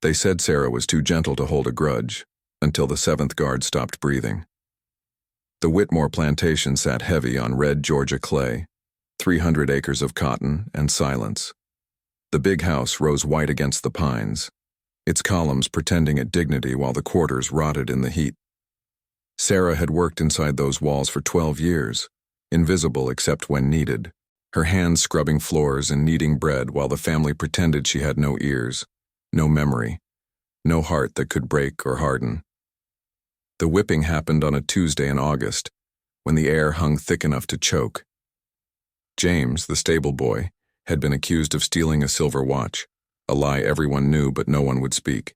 They said Sarah was too gentle to hold a grudge, until the seventh guard stopped breathing. The Whitmore plantation sat heavy on red Georgia clay, 300 acres of cotton and silence. The big house rose white against the pines, its columns pretending at dignity while the quarters rotted in the heat. Sarah had worked inside those walls for 12 years, invisible except when needed, her hands scrubbing floors and kneading bread while the family pretended she had no ears, no memory, no heart that could break or harden. The whipping happened on a Tuesday in August, when the air hung thick enough to choke. James, the stable boy, had been accused of stealing a silver watch, a lie everyone knew but no one would speak.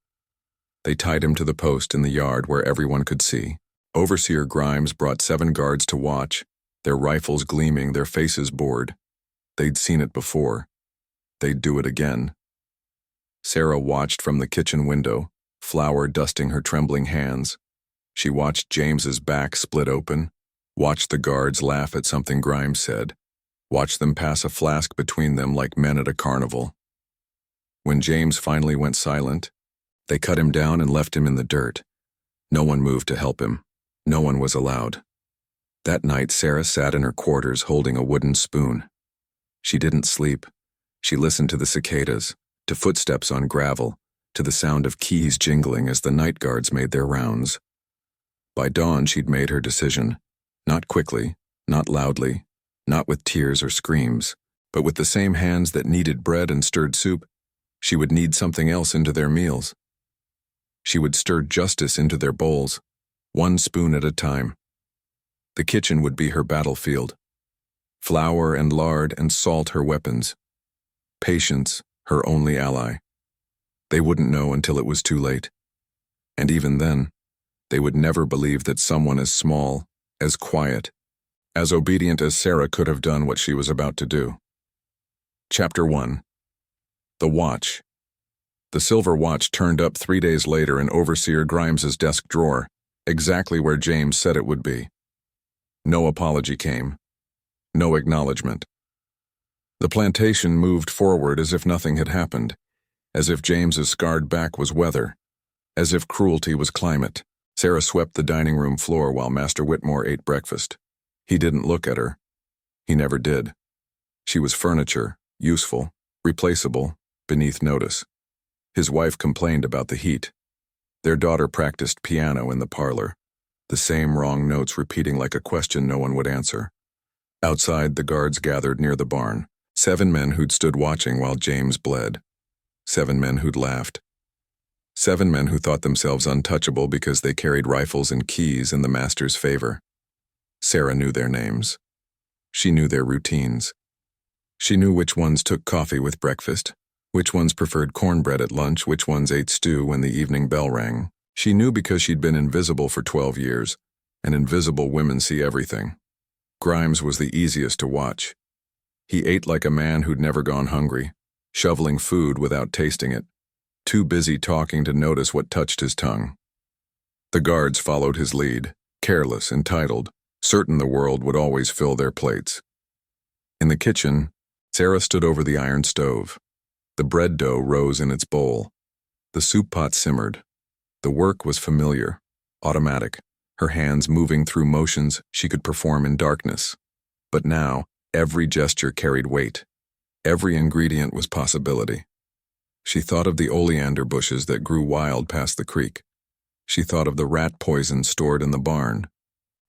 They tied him to the post in the yard where everyone could see. Overseer Grimes brought 7 guards to watch, their rifles gleaming, their faces bored. They'd seen it before. They'd do it again. Sarah watched from the kitchen window, flour dusting her trembling hands. She watched James's back split open, watched the guards laugh at something Grimes said, watched them pass a flask between them like men at a carnival. When James finally went silent, they cut him down and left him in the dirt. No one moved to help him. No one was allowed. That night, Sarah sat in her quarters holding a wooden spoon. She didn't sleep. She listened to the cicadas, to footsteps on gravel, to the sound of keys jingling as the night guards made their rounds. By dawn, she'd made her decision. Not quickly, not loudly, not with tears or screams, but with the same hands that kneaded bread and stirred soup, she would knead something else into their meals. She would stir justice into their bowls, one spoon at a time. The kitchen would be her battlefield. Flour and lard and salt her weapons. Patience, her only ally. They wouldn't know until it was too late. And even then, they would never believe that someone as small, as quiet, as obedient as Sarah could have done what she was about to do. Chapter 1. The Watch. The silver watch turned up 3 days later in Overseer Grimes's desk drawer, exactly where James said it would be. No apology came. No acknowledgement. The plantation moved forward as if nothing had happened, as if James's scarred back was weather, as if cruelty was climate. Sarah swept the dining room floor while Master Whitmore ate breakfast. He didn't look at her. He never did. She was furniture, useful, replaceable, beneath notice. His wife complained about the heat. Their daughter practiced piano in the parlor, the same wrong notes repeating like a question no one would answer. Outside, the guards gathered near the barn, 7 men who'd stood watching while James bled. 7 men who'd laughed. 7 men who thought themselves untouchable because they carried rifles and keys in the master's favor. Sarah knew their names. She knew their routines. She knew which ones took coffee with breakfast, which ones preferred cornbread at lunch, which ones ate stew when the evening bell rang. She knew because she'd been invisible for 12 years, and invisible women see everything. Grimes was the easiest to watch. He ate like a man who'd never gone hungry, shoveling food without tasting it, too busy talking to notice what touched his tongue. The guards followed his lead, careless, entitled, certain the world would always fill their plates. In the kitchen, Sarah stood over the iron stove. The bread dough rose in its bowl. The soup pot simmered. The work was familiar, automatic, her hands moving through motions she could perform in darkness. But now, every gesture carried weight. Every ingredient was possibility. She thought of the oleander bushes that grew wild past the creek. She thought of the rat poison stored in the barn,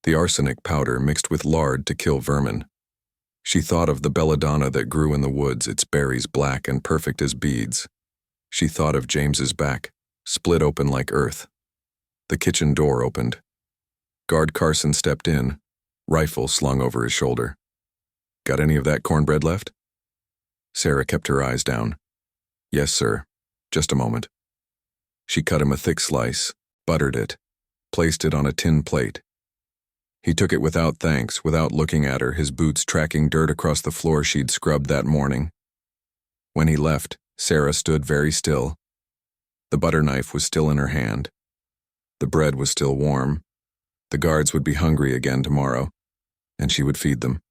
the arsenic powder mixed with lard to kill vermin. She thought of the belladonna that grew in the woods, its berries black and perfect as beads. She thought of James's back, split open like earth. The kitchen door opened. Guard Carson stepped in, rifle slung over his shoulder. "Got any of that cornbread left?" Sarah kept her eyes down. "Yes, sir. Just a moment." She cut him a thick slice, buttered it, placed it on a tin plate. He took it without thanks, without looking at her, his boots tracking dirt across the floor she'd scrubbed that morning. When he left, Sarah stood very still. The butter knife was still in her hand. The bread was still warm. The guards would be hungry again tomorrow, and she would feed them.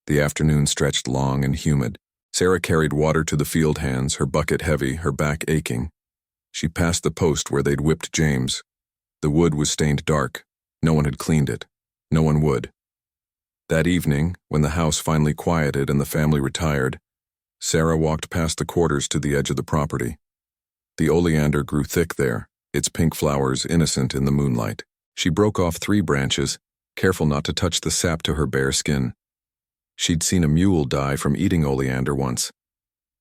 The afternoon stretched long and humid. Sarah carried water to the field hands, her bucket heavy, her back aching. She passed the post where they'd whipped James. The wood was stained dark. No one had cleaned it. No one would. That evening, when the house finally quieted and the family retired, Sarah walked past the quarters to the edge of the property. The oleander grew thick there, its pink flowers innocent in the moonlight. She broke off 3 branches, careful not to touch the sap to her bare skin. She'd seen a mule die from eating oleander once.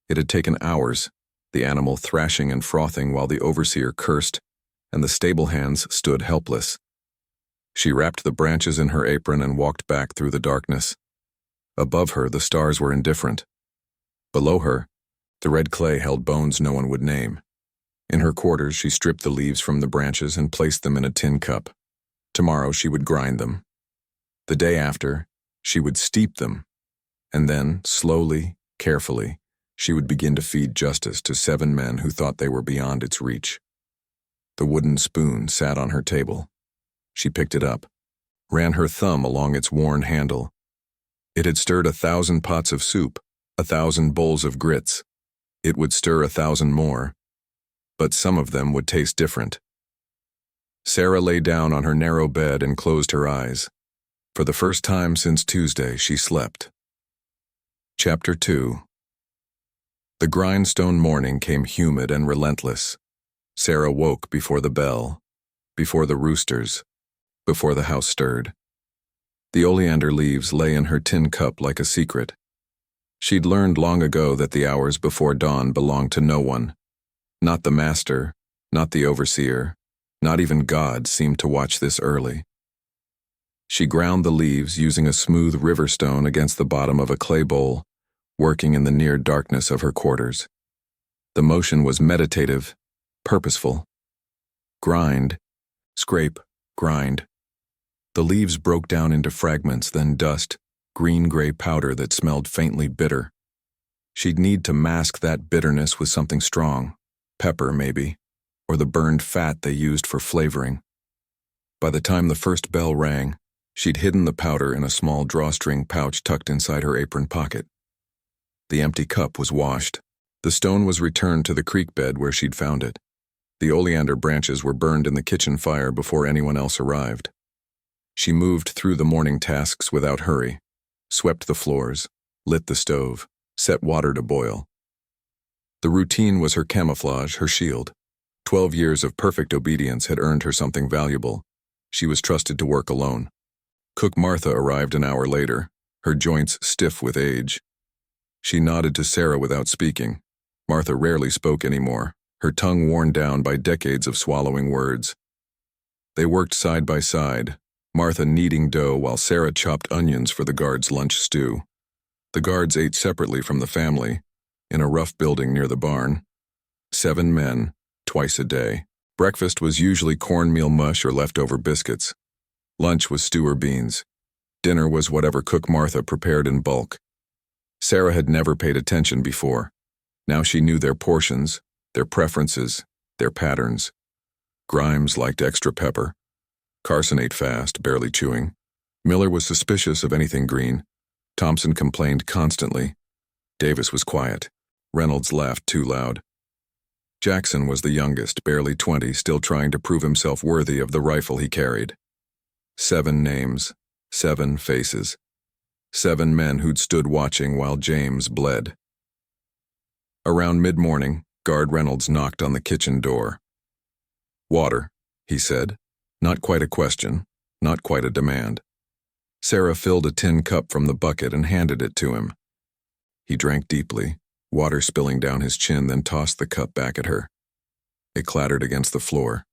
It had taken hours, the animal thrashing and frothing while the overseer cursed, and the stable hands stood helpless. She wrapped the branches in her apron and walked back through the darkness. Above her, the stars were indifferent. Below her, the red clay held bones no one would name. In her quarters, she stripped the leaves from the branches and placed them in a tin cup. Tomorrow, she would grind them. The day after, she would steep them. And then, slowly, carefully, she would begin to feed justice to 7 men who thought they were beyond its reach. The wooden spoon sat on her table. She picked it up, ran her thumb along its worn handle. It had stirred 1,000 pots of soup, 1,000 bowls of grits. It would stir 1,000 more, but some of them would taste different. Sarah lay down on her narrow bed and closed her eyes. For the first time since Tuesday, she slept. Chapter 2. The grindstone morning came humid and relentless. Sarah woke before the bell, before the roosters, before the house stirred. The oleander leaves lay in her tin cup like a secret. She'd learned long ago that the hours before dawn belonged to no one. Not the master, not the overseer, not even God seemed to watch this early. She ground the leaves using a smooth river stone against the bottom of a clay bowl, working in the near darkness of her quarters. The motion was meditative, purposeful. Grind, scrape, grind. The leaves broke down into fragments, then dust, green-gray powder that smelled faintly bitter. She'd need to mask that bitterness with something strong, pepper maybe, or the burned fat they used for flavoring. By the time the first bell rang, she'd hidden the powder in a small drawstring pouch tucked inside her apron pocket. The empty cup was washed. The stone was returned to the creek bed where she'd found it. The oleander branches were burned in the kitchen fire before anyone else arrived. She moved through the morning tasks without hurry, swept the floors, lit the stove, set water to boil. The routine was her camouflage, her shield. 12 years of perfect obedience had earned her something valuable. She was trusted to work alone. Cook Martha arrived an hour later, her joints stiff with age. She nodded to Sarah without speaking. Martha rarely spoke anymore, her tongue worn down by decades of swallowing words. They worked side by side, Martha kneading dough while Sarah chopped onions for the guards' lunch stew. The guards ate separately from the family, in a rough building near the barn. 7 men, twice a day. Breakfast was usually cornmeal mush or leftover biscuits. Lunch was stew or beans. Dinner was whatever Cook Martha prepared in bulk. Sarah had never paid attention before. Now she knew their portions, their preferences, their patterns. Grimes liked extra pepper. Carson ate fast, barely chewing. Miller was suspicious of anything green. Thompson complained constantly. Davis was quiet. Reynolds laughed too loud. Jackson was the youngest, barely 20, still trying to prove himself worthy of the rifle he carried. 7 names, 7 faces. 7 men who'd stood watching while James bled. Around mid-morning, Guard Reynolds knocked on the kitchen door. "Water," he said. Not quite a question, not quite a demand. Sarah filled a tin cup from the bucket and handed it to him. He drank deeply, water spilling down his chin, then tossed the cup back at her. It clattered against the floor.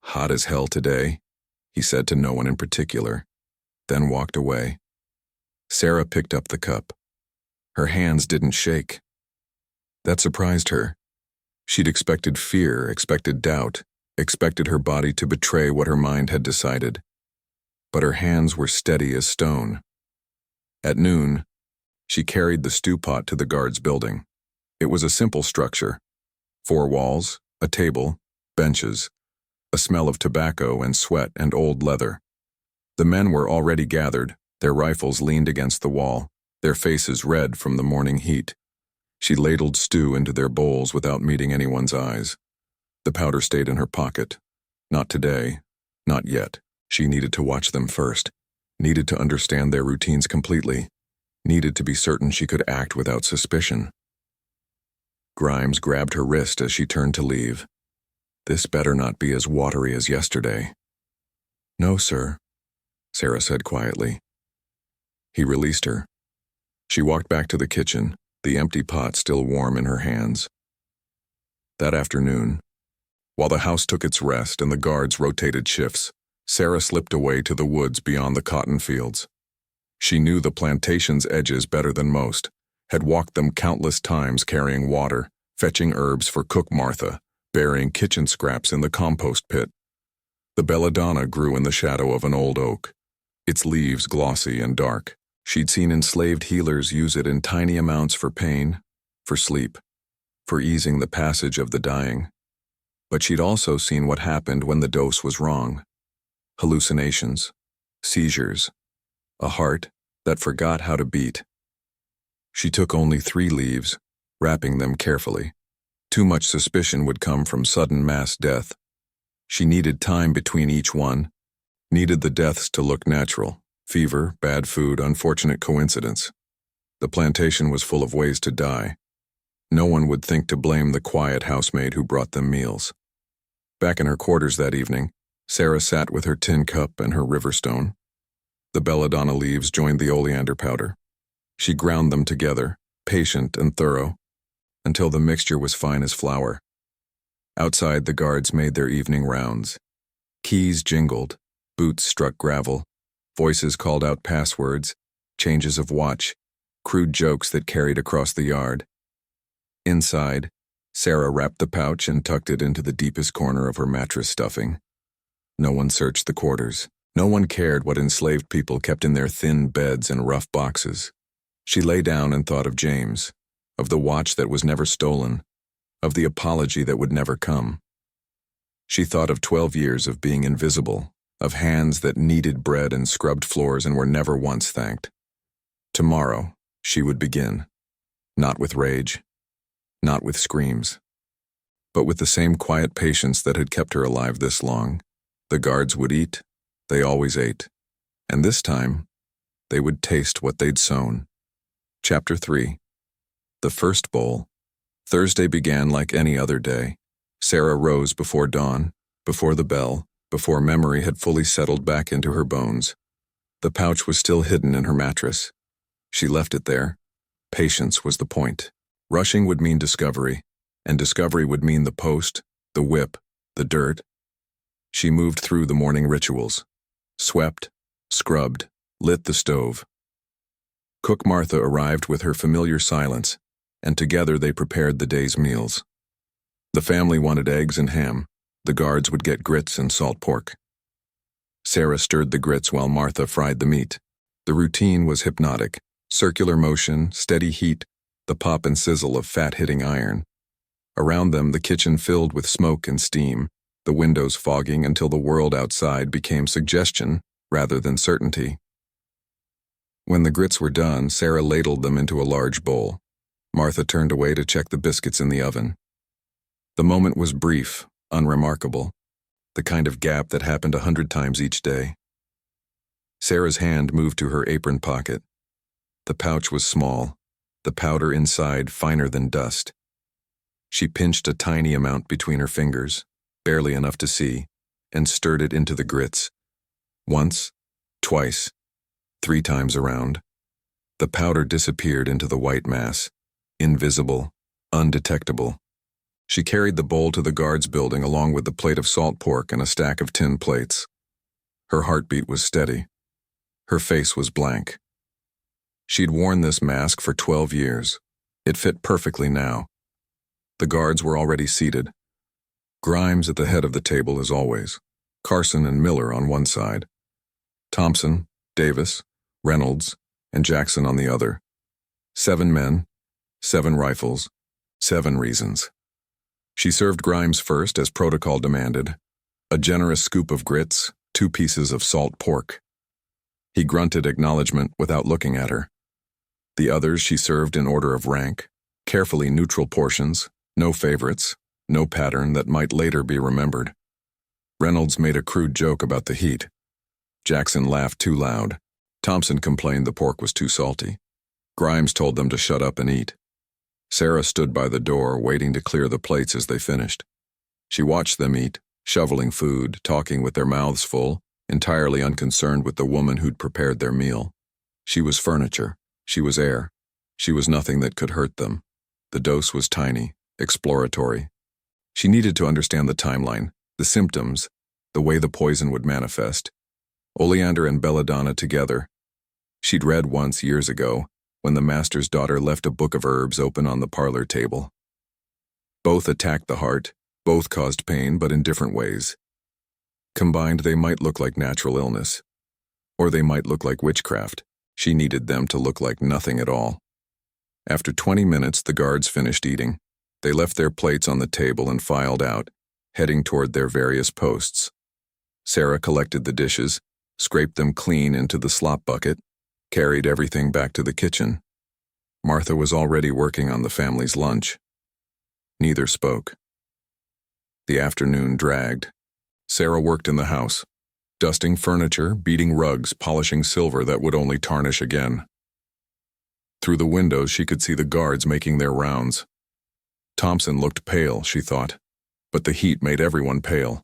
"Hot as hell today," he said to no one in particular, then walked away. Sarah picked up the cup. Her hands didn't shake. That surprised her. She'd expected fear, expected doubt, expected her body to betray what her mind had decided. But her hands were steady as stone. At noon, she carried the stew pot to the guards' building. It was a simple structure. 4 walls, a table, benches, a smell of tobacco and sweat and old leather. The men were already gathered, their rifles leaned against the wall, their faces red from the morning heat. She ladled stew into their bowls without meeting anyone's eyes. The powder stayed in her pocket. Not today. Not yet. She needed to watch them first. Needed to understand their routines completely. Needed to be certain she could act without suspicion. Grimes grabbed her wrist as she turned to leave. This better not be as watery as yesterday. No, sir, Sarah said quietly. He released her. She walked back to the kitchen, the empty pot still warm in her hands. That afternoon, while the house took its rest and the guards rotated shifts, Sarah slipped away to the woods beyond the cotton fields. She knew the plantation's edges better than most, had walked them countless times carrying water, fetching herbs for Cook Martha, burying kitchen scraps in the compost pit. The belladonna grew in the shadow of an old oak, its leaves glossy and dark. She'd seen enslaved healers use it in tiny amounts for pain, for sleep, for easing the passage of the dying. But she'd also seen what happened when the dose was wrong. Hallucinations, seizures, a heart that forgot how to beat. She took only 3 leaves, wrapping them carefully. Too much suspicion would come from sudden mass death. She needed time between each one, needed the deaths to look natural. Fever, bad food, unfortunate coincidence. The plantation was full of ways to die. No one would think to blame the quiet housemaid who brought them meals. Back in her quarters that evening, Sarah sat with her tin cup and her riverstone. The belladonna leaves joined the oleander powder. She ground them together, patient and thorough, until the mixture was fine as flour. Outside, the guards made their evening rounds. Keys jingled, boots struck gravel, voices called out passwords, changes of watch, crude jokes that carried across the yard. Inside, Sarah wrapped the pouch and tucked it into the deepest corner of her mattress stuffing. No one searched the quarters. No one cared what enslaved people kept in their thin beds and rough boxes. She lay down and thought of James, of the watch that was never stolen, of the apology that would never come. She thought of 12 years of being invisible, of hands that kneaded bread and scrubbed floors and were never once thanked. Tomorrow, she would begin. Not with rage, not with screams, but with the same quiet patience that had kept her alive this long. The guards would eat, they always ate, and this time, they would taste what they'd sown. Chapter 3. The first bowl. Thursday began like any other day. Sarah rose before dawn, before the bell, before memory had fully settled back into her bones. The pouch was still hidden in her mattress. She left it there. Patience was the point. Rushing would mean discovery, and discovery would mean the post, the whip, the dirt. She moved through the morning rituals, swept, scrubbed, lit the stove. Cook Martha arrived with her familiar silence, and together they prepared the day's meals. The family wanted eggs and ham. The guards would get grits and salt pork. Sarah stirred the grits while Martha fried the meat. The routine was hypnotic. Circular motion, steady heat, the pop and sizzle of fat hitting iron. Around them, the kitchen filled with smoke and steam, the windows fogging until the world outside became suggestion rather than certainty. When the grits were done, Sarah ladled them into a large bowl. Martha turned away to check the biscuits in the oven. The moment was brief, unremarkable, the kind of gap that happened 100 times each day. Sarah's hand moved to her apron pocket. The pouch was small, the powder inside finer than dust. She pinched a tiny amount between her fingers, barely enough to see, and stirred it into the grits. Once, twice, 3 times around. The powder disappeared into the white mass, invisible, undetectable. She carried the bowl to the guards building along with the plate of salt pork and a stack of tin plates. Her heartbeat was steady. Her face was blank. She'd worn this mask for 12 years. It fit perfectly now. The guards were already seated. Grimes at the head of the table as always. Carson and Miller on one side. Thompson, Davis, Reynolds, and Jackson on the other. 7 men, 7 rifles, 7 reasons. She served Grimes first as protocol demanded. A generous scoop of grits, 2 pieces of salt pork. He grunted acknowledgement without looking at her. The others she served in order of rank, carefully neutral portions, no favorites, no pattern that might later be remembered. Reynolds made a crude joke about the heat. Jackson laughed too loud. Thompson complained the pork was too salty. Grimes told them to shut up and eat. Sarah stood by the door, waiting to clear the plates as they finished. She watched them eat, shoveling food, talking with their mouths full, entirely unconcerned with the woman who'd prepared their meal. She was furniture. She was air. She was nothing that could hurt them. The dose was tiny, exploratory. She needed to understand the timeline, the symptoms, the way the poison would manifest. Oleander and belladonna together. She'd read once years ago, when the master's daughter left a book of herbs open on the parlor table. Both attacked the heart, both caused pain, but in different ways. Combined, they might look like natural illness. Or they might look like witchcraft. She needed them to look like nothing at all. After 20 minutes, the guards finished eating. They left their plates on the table and filed out, heading toward their various posts. Sarah collected the dishes, scraped them clean into the slop bucket, carried everything back to the kitchen. Martha was already working on the family's lunch. Neither spoke. The afternoon dragged. Sarah worked in the house, dusting furniture, beating rugs, polishing silver that would only tarnish again. Through the windows, she could see the guards making their rounds. Thompson looked pale, she thought, but the heat made everyone pale.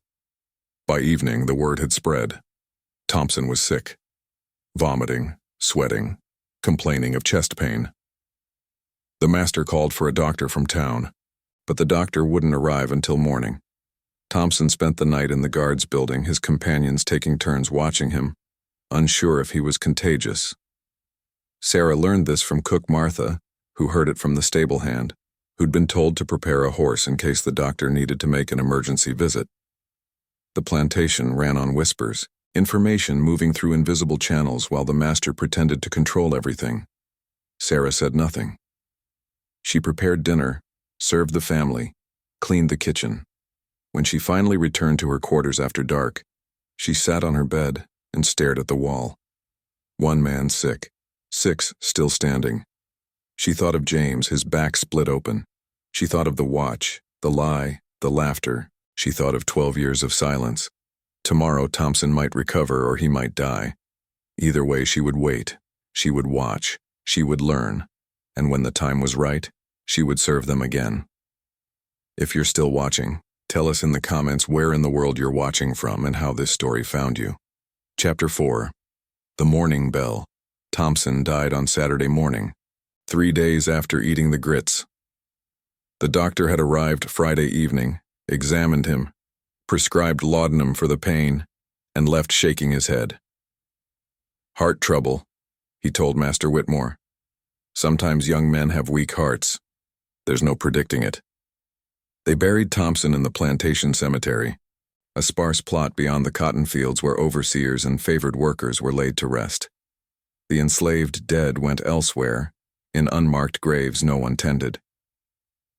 By evening, the word had spread. Thompson was sick. Vomiting, sweating, complaining of chest pain. The master called for a doctor from town, but the doctor wouldn't arrive until morning. Thompson spent the night in the guards building, his companions taking turns watching him, unsure if he was contagious. Sarah learned this from cook Martha, who heard it from the stable hand, who'd been told to prepare a horse in case the doctor needed to make an emergency visit. The plantation ran on whispers, information moving through invisible channels while the master pretended to control everything. Sarah said nothing. She prepared dinner, served the family, cleaned the kitchen. When she finally returned to her quarters after dark, she sat on her bed and stared at the wall. One man sick, 6 still standing. She thought of James, his back split open. She thought of the watch, the lie, the laughter. She thought of 12 years of silence. Tomorrow Thompson might recover or he might die. Either way, she would wait. She would watch. She would learn. And when the time was right, she would serve them again. If you're still watching, tell us in the comments where in the world you're watching from and how this story found you. Chapter 4. The Morning Bell. Thompson died on Saturday morning, 3 days after eating the grits. The doctor had arrived Friday evening, examined him, prescribed laudanum for the pain, and left shaking his head. Heart trouble, he told Master Whitmore. Sometimes young men have weak hearts. There's no predicting it. They buried Thompson in the Plantation cemetery, a sparse plot beyond the cotton fields where overseers and favored workers were laid to rest. The enslaved dead went elsewhere, in unmarked graves no one tended.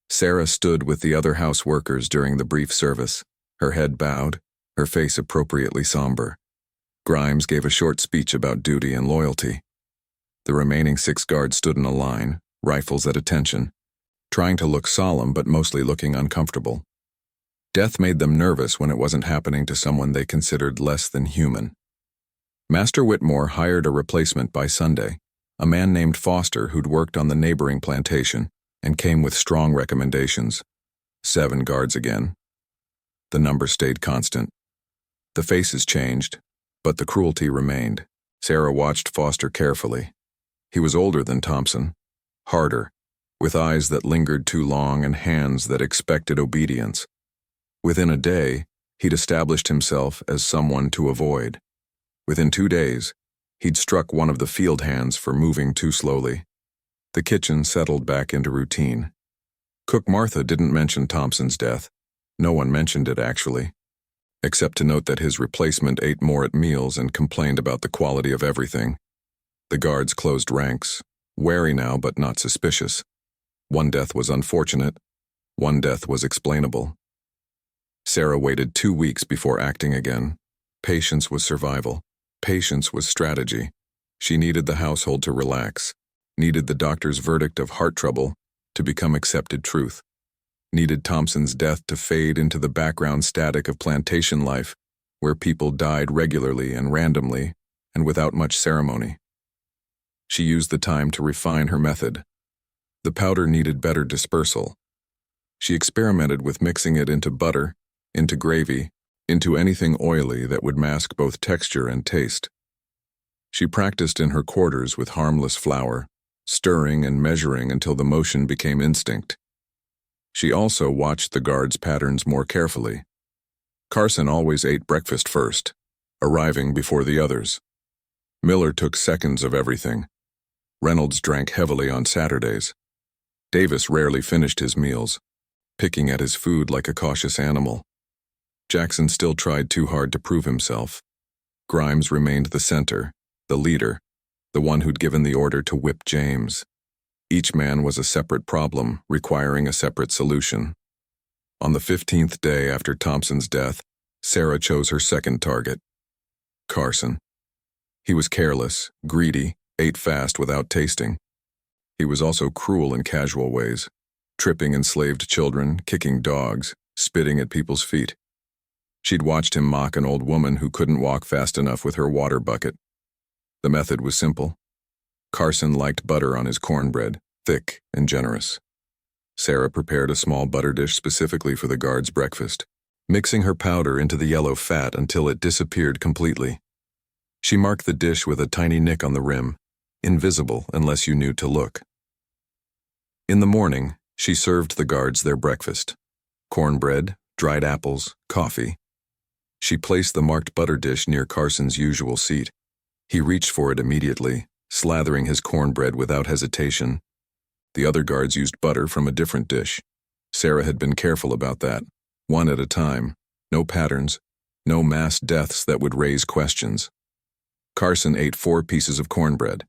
Sarah stood with the other house workers during the brief service, her head bowed, her face appropriately somber. Grimes gave a short speech about duty and loyalty. The remaining 6 guards stood in a line, rifles at attention, trying to look solemn but mostly looking uncomfortable. Death made them nervous when it wasn't happening to someone they considered less than human. Master Whitmore hired a replacement by Sunday, a man named Foster who'd worked on the neighboring plantation and came with strong recommendations. 7 guards again. The number stayed constant. The faces changed, but the cruelty remained. Sarah watched Foster carefully. He was older than Thompson, harder, with eyes that lingered too long and hands that expected obedience. Within a day, he'd established himself as someone to avoid. Within 2 days, he'd struck one of the field hands for moving too slowly. The kitchen settled back into routine. Cook Martha didn't mention Thompson's death. No one mentioned it, actually, except to note that his replacement ate more at meals and complained about the quality of everything. The guards closed ranks, wary now but not suspicious. One death was unfortunate. One death was explainable. Sarah waited 2 weeks before acting again. Patience was survival. Patience was strategy. She needed the household to relax, needed the doctor's verdict of heart trouble to become accepted truth, needed Thompson's death to fade into the background static of plantation life, where people died regularly and randomly and without much ceremony. She used the time to refine her method. The powder needed better dispersal. She experimented with mixing it into butter, into gravy, into anything oily that would mask both texture and taste. She practiced in her quarters with harmless flour, stirring and measuring until the motion became instinct. She also watched the guards' patterns more carefully. Carson always ate breakfast first, arriving before the others. Miller took seconds of everything. Reynolds drank heavily on Saturdays. Davis rarely finished his meals, picking at his food like a cautious animal. Jackson still tried too hard to prove himself. Grimes remained the center, the leader, the one who'd given the order to whip James. Each man was a separate problem, requiring a separate solution. On the 15th day after Thompson's death, Sarah chose her second target, Carson. He was careless, greedy, ate fast without tasting. He was also cruel in casual ways, tripping enslaved children, kicking dogs, spitting at people's feet. She'd watched him mock an old woman who couldn't walk fast enough with her water bucket. The method was simple. Carson liked butter on his cornbread, thick and generous. Sarah prepared a small butter dish specifically for the guards' breakfast, mixing her powder into the yellow fat until it disappeared completely. She marked the dish with a tiny nick on the rim, invisible unless you knew to look. In the morning, she served the guards their breakfast: cornbread, dried apples, coffee. She placed the marked butter dish near Carson's usual seat. He reached for it immediately, slathering his cornbread without hesitation. The other guards used butter from a different dish. Sarah had been careful about that, one at a time, no patterns, no mass deaths that would raise questions. Carson ate 4 pieces of cornbread.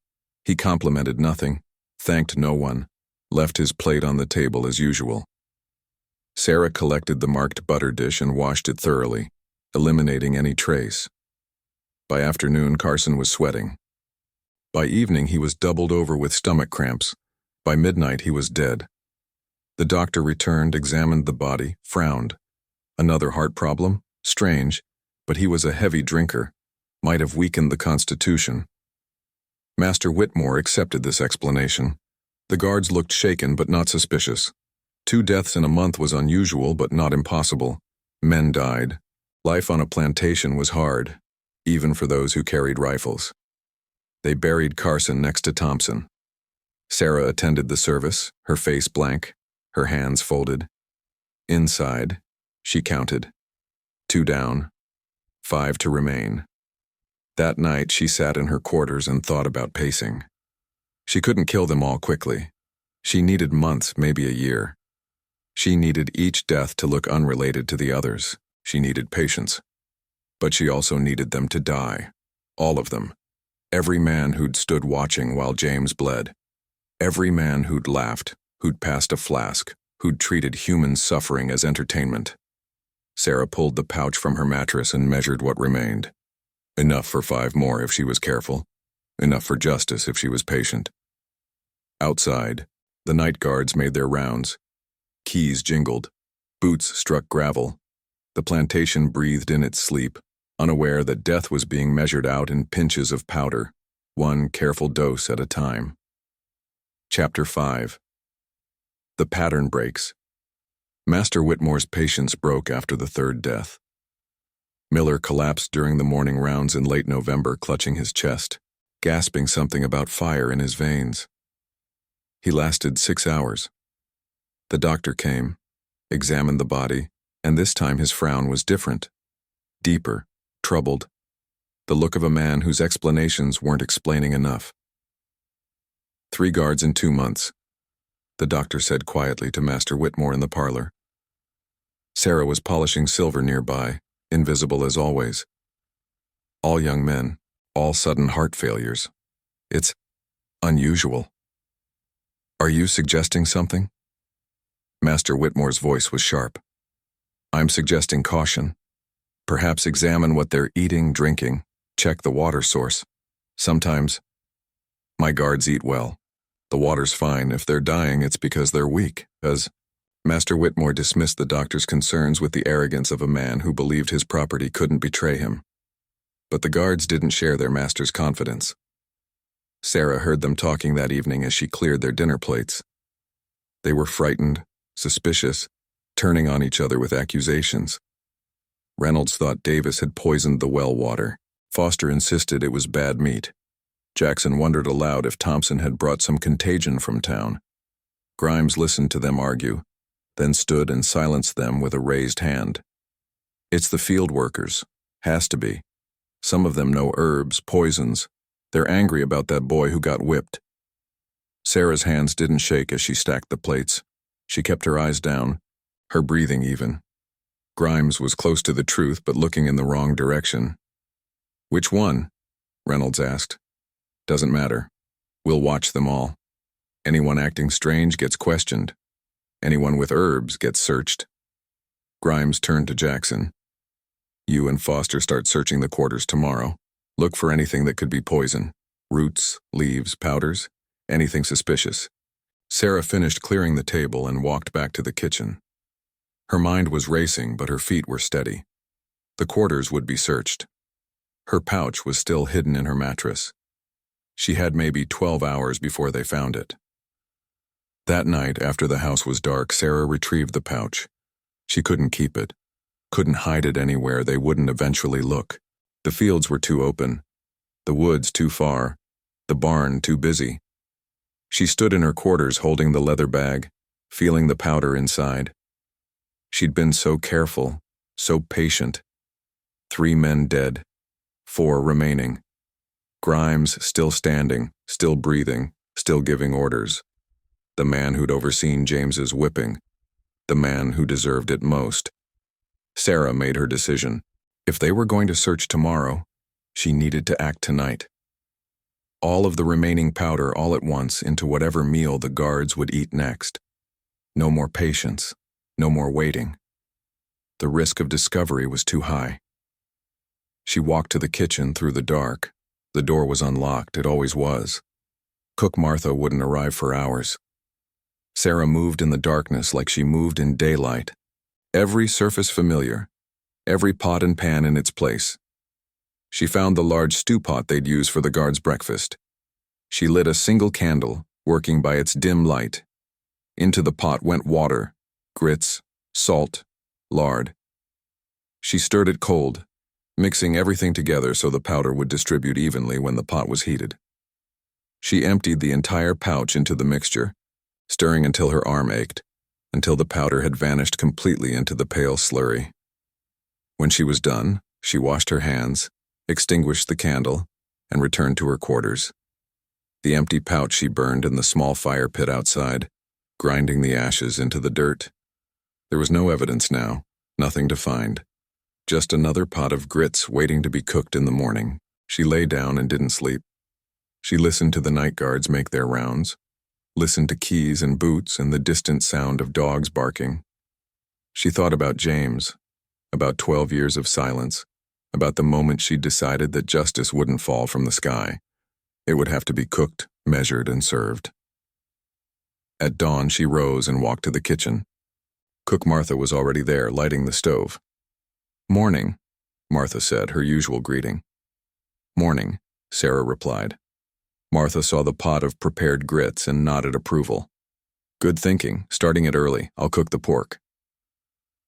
He complimented nothing, thanked no one, left his plate on the table as usual. Sarah collected the marked butter dish and washed it thoroughly, eliminating any trace. By afternoon, Carson was sweating. By evening, he was doubled over with stomach cramps. By midnight, he was dead. The doctor returned, examined the body, frowned. Another heart problem? Strange, but he was a heavy drinker. Might have weakened the constitution. Master Whitmore accepted this explanation. The guards looked shaken but not suspicious. 2 deaths in a month was unusual but not impossible. Men died. Life on a plantation was hard, even for those who carried rifles. They buried Carson next to Thompson. Sarah attended the service, her face blank, her hands folded. Inside, she counted. 2 down, 5 to remain. That night, she sat in her quarters and thought about pacing. She couldn't kill them all quickly. She needed months, maybe a year. She needed each death to look unrelated to the others. She needed patience. But she also needed them to die. All of them. Every man who'd stood watching while James bled. Every man who'd laughed, who'd passed a flask, who'd treated human suffering as entertainment. Sarah pulled the pouch from her mattress and measured what remained. Enough for 5 more if she was careful. Enough for justice if she was patient. Outside, the night guards made their rounds. Keys jingled. Boots struck gravel. The plantation breathed in its sleep, unaware that death was being measured out in pinches of powder, one careful dose at a time. Chapter 5. The pattern breaks. Master Whitmore's patience broke after the 3rd death. Miller collapsed during the morning rounds in late November, clutching his chest, gasping something about fire in his veins. He lasted 6 hours. The doctor came, examined the body, and this time his frown was different, deeper, troubled, the look of a man whose explanations weren't explaining enough. 3 guards in 2 months, the doctor said quietly to Master Whitmore in the parlor. Sarah was polishing silver nearby, invisible as always. All young men, all sudden heart failures. It's unusual. Are you suggesting something? Master Whitmore's voice was sharp. I'm suggesting caution. Perhaps examine what they're eating, drinking, check the water source. Sometimes, my guards eat well. The water's fine. If they're dying, it's because they're weak. Master Whitmore dismissed the doctor's concerns with the arrogance of a man who believed his property couldn't betray him. But the guards didn't share their master's confidence. Sarah heard them talking that evening as she cleared their dinner plates. They were frightened, suspicious, turning on each other with accusations. Reynolds thought Davis had poisoned the well water. Foster insisted it was bad meat. Jackson wondered aloud if Thompson had brought some contagion from town. Grimes listened to them argue, then stood and silenced them with a raised hand. It's the field workers. Has to be. Some of them know herbs, poisons. They're angry about that boy who got whipped. Sarah's hands didn't shake as she stacked the plates. She kept her eyes down, her breathing even. Grimes was close to the truth but looking in the wrong direction. Which one? Reynolds asked. Doesn't matter. We'll watch them all. Anyone acting strange gets questioned. Anyone with herbs gets searched. Grimes turned to Jackson. You and Foster start searching the quarters tomorrow. Look for anything that could be poison. Roots, leaves, powders, anything suspicious. Sarah finished clearing the table and walked back to the kitchen. Her mind was racing, but her feet were steady. The quarters would be searched. Her pouch was still hidden in her mattress. She had maybe 12 hours before they found it. That night, after the house was dark, Sarah retrieved the pouch. She couldn't keep it. Couldn't hide it anywhere they wouldn't eventually look. The fields were too open. The woods too far. The barn too busy. She stood in her quarters holding the leather bag, feeling the powder inside. She'd been so careful, so patient. 3 men dead, 4 remaining. Grimes still standing, still breathing, still giving orders. The man who'd overseen James's whipping. The man who deserved it most. Sarah made her decision. If they were going to search tomorrow, she needed to act tonight. All of the remaining powder all at once into whatever meal the guards would eat next. No more patience, no more waiting. The risk of discovery was too high. She walked to the kitchen through the dark. The door was unlocked, it always was. Cook Martha wouldn't arrive for hours. Sarah moved in the darkness like she moved in daylight. Every surface familiar, every pot and pan in its place. She found the large stew pot they'd use for the guards' breakfast. She lit a single candle, working by its dim light. Into the pot went water, grits, salt, lard. She stirred it cold, mixing everything together so the powder would distribute evenly when the pot was heated. She emptied the entire pouch into the mixture, stirring until her arm ached, until the powder had vanished completely into the pale slurry. When she was done, she washed her hands, extinguished the candle, and returned to her quarters. The empty pouch she burned in the small fire pit outside, grinding the ashes into the dirt. There was no evidence now, nothing to find. Just another pot of grits waiting to be cooked in the morning. She lay down and didn't sleep. She listened to the night guards make their rounds, listened to keys and boots and the distant sound of dogs barking. She thought about James, about 12 years of silence, about the moment she'd decided that justice wouldn't fall from the sky. It would have to be cooked, measured, and served. At dawn, she rose and walked to the kitchen. Cook Martha was already there, lighting the stove. "Morning," Martha said, her usual greeting. "Morning," Sarah replied. Martha saw the pot of prepared grits and nodded approval. "Good thinking, starting it early. I'll cook the pork."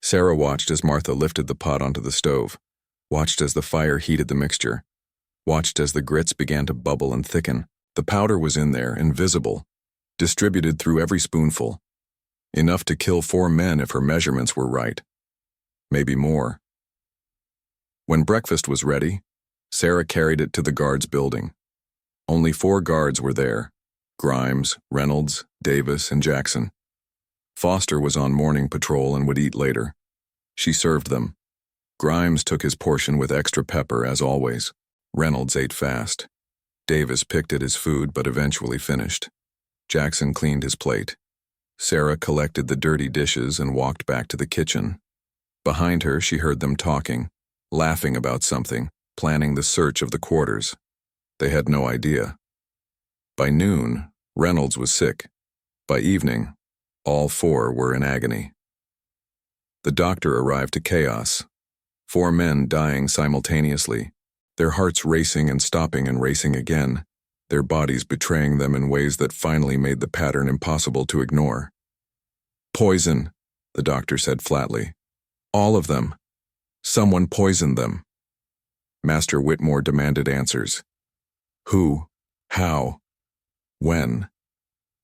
Sarah watched as Martha lifted the pot onto the stove, watched as the fire heated the mixture, watched as the grits began to bubble and thicken. The powder was in there, invisible, distributed through every spoonful. Enough to kill 4 men if her measurements were right. Maybe more. When breakfast was ready, Sarah carried it to the guards' building. Only 4 guards were there: Grimes, Reynolds, Davis, and Jackson. Foster was on morning patrol and would eat later. She served them. Grimes took his portion with extra pepper, as always. Reynolds ate fast. Davis picked at his food but eventually finished. Jackson cleaned his plate. Sarah collected the dirty dishes and walked back to the kitchen. Behind her, she heard them talking, laughing about something, planning the search of the quarters. They had no idea. By noon, Reynolds was sick. By evening, All 4 were in agony. The doctor arrived to chaos. 4 men dying simultaneously, their hearts racing and stopping and racing again, their bodies betraying them in ways that finally made the pattern impossible to ignore. Poison, the doctor said flatly. All of them. Someone poisoned them. Master Whitmore demanded answers. Who? How? When?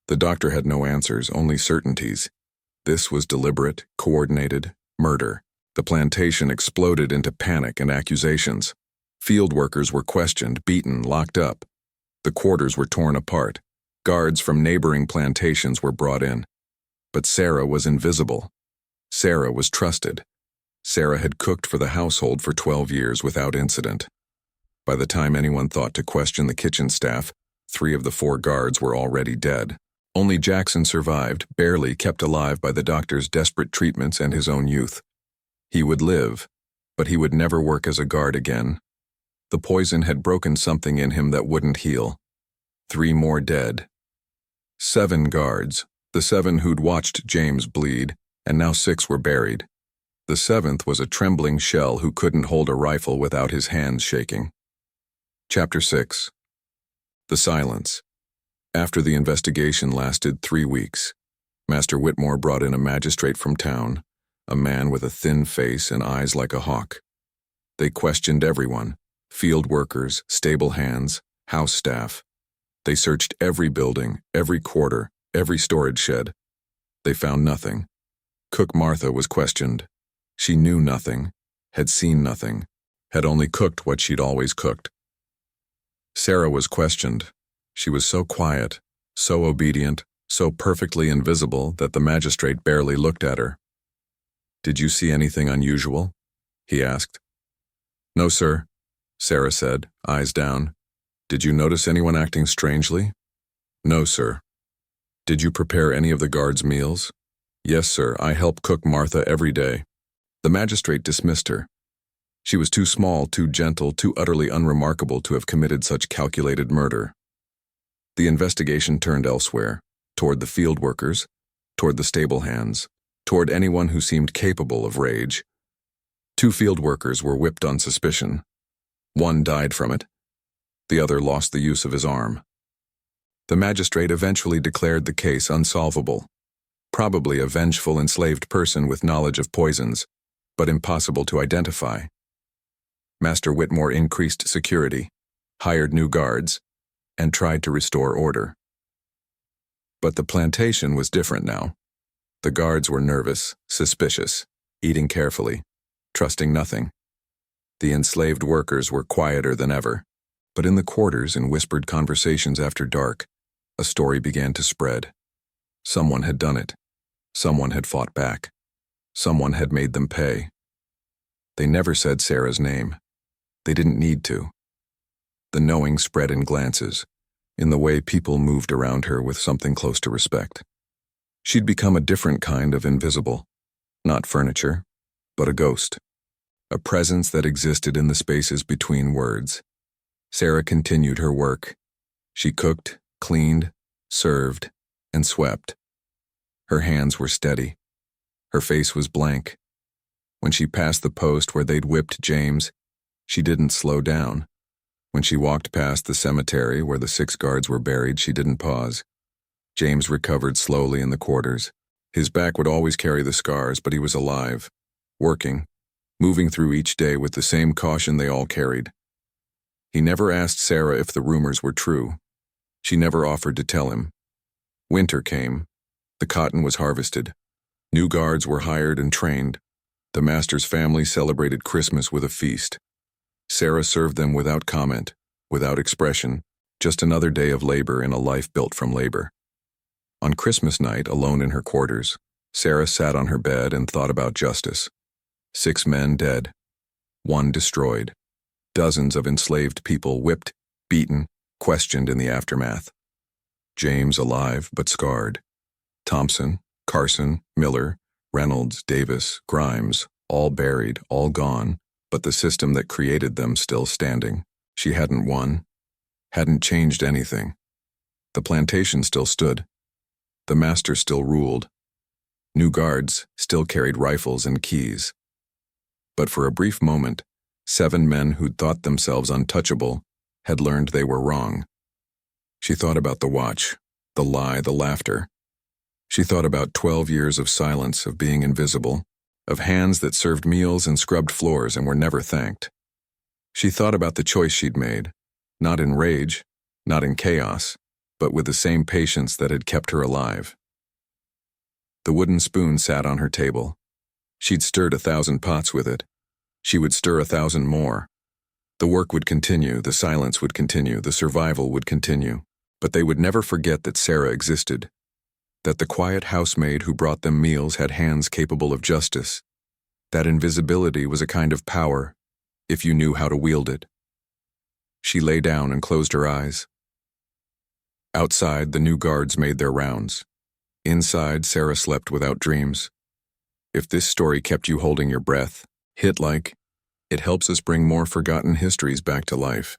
The doctor had no answers, only certainties. This was deliberate, coordinated murder. The plantation exploded into panic and accusations. Field workers were questioned, beaten, locked up. The quarters were torn apart. Guards from neighboring plantations were brought in. But Sarah was invisible. Sarah was trusted. Sarah had cooked for the household for 12 years without incident. By the time anyone thought to question the kitchen staff, 3 of the 4 guards were already dead. Only Jackson survived, barely kept alive by the doctor's desperate treatments and his own youth. He would live, but he would never work as a guard again. The poison had broken something in him that wouldn't heal. 3 more dead. 7 guards, the 7 who'd watched James bleed, and now 6 were buried. The 7th was a trembling shell who couldn't hold a rifle without his hands shaking. Chapter 6. The silence. After the investigation lasted 3 weeks, Master Whitmore brought in a magistrate from town, a man with a thin face and eyes like a hawk. They questioned everyone, field workers, stable hands, house staff. They searched every building, every quarter, every storage shed. They found nothing. Cook Martha was questioned. She knew nothing, had seen nothing, had only cooked what she'd always cooked. Sarah was questioned. She was so quiet, so obedient, so perfectly invisible that the magistrate barely looked at her. "Did you see anything unusual?" he asked. "No, sir," Sarah said, eyes down. "Did you notice anyone acting strangely?" "No, sir." "Did you prepare any of the guards' meals?" "Yes, sir, I help cook Martha every day." The magistrate dismissed her. She was too small, too gentle, too utterly unremarkable to have committed such calculated murder. The investigation turned elsewhere, toward the field workers, toward the stable hands, toward anyone who seemed capable of rage. 2 field workers were whipped on suspicion. 1 died from it. The other lost the use of his arm. The magistrate eventually declared the case unsolvable. Probably a vengeful enslaved person with knowledge of poisons, but impossible to identify. Master Whitmore increased security, hired new guards, and tried to restore order. But the plantation was different now. The guards were nervous, suspicious, eating carefully, trusting nothing. The enslaved workers were quieter than ever, but in the quarters, in whispered conversations after dark, a story began to spread. Someone had done it. Someone had fought back. Someone had made them pay. They never said Sarah's name. They didn't need to. The knowing spread in glances, in the way people moved around her with something close to respect. She'd become a different kind of invisible, not furniture, but a ghost, a presence that existed in the spaces between words. Sarah continued her work. She cooked, cleaned, served, and swept. Her hands were steady. Her face was blank. When she passed the post where they'd whipped James, she didn't slow down. When she walked past the cemetery where the 6 guards were buried, she didn't pause. James recovered slowly in the quarters. His back would always carry the scars, but he was alive, working, moving through each day with the same caution they all carried. He never asked Sarah if the rumors were true. She never offered to tell him. Winter came. The cotton was harvested. New guards were hired and trained. The master's family celebrated Christmas with a feast. Sarah served them without comment, without expression, just another day of labor in a life built from labor. On Christmas night, alone in her quarters, Sarah sat on her bed and thought about justice. 6 men dead, 1 destroyed, dozens of enslaved people whipped, beaten, questioned in the aftermath. James alive but scarred. Thompson, Carson, Miller, Reynolds, Davis, Grimes, all buried, all gone, but the system that created them still standing. She hadn't won, hadn't changed anything. The plantation still stood. The master still ruled. New guards still carried rifles and keys. But for a brief moment, 7 men who'd thought themselves untouchable had learned they were wrong. She thought about the watch, the lie, the laughter. She thought about 12 years of silence, of being invisible, of hands that served meals and scrubbed floors and were never thanked. She thought about the choice she'd made, not in rage, not in chaos, but with the same patience that had kept her alive. The wooden spoon sat on her table. She'd stirred 1,000 pots with it. She would stir 1,000 more. The work would continue, the silence would continue, the survival would continue. But they would never forget that Sarah existed, that the quiet housemaid who brought them meals had hands capable of justice, that invisibility was a kind of power, if you knew how to wield it. She lay down and closed her eyes. Outside, the new guards made their rounds. Inside, Sarah slept without dreams. If this story kept you holding your breath, hit like. It helps us bring more forgotten histories back to life.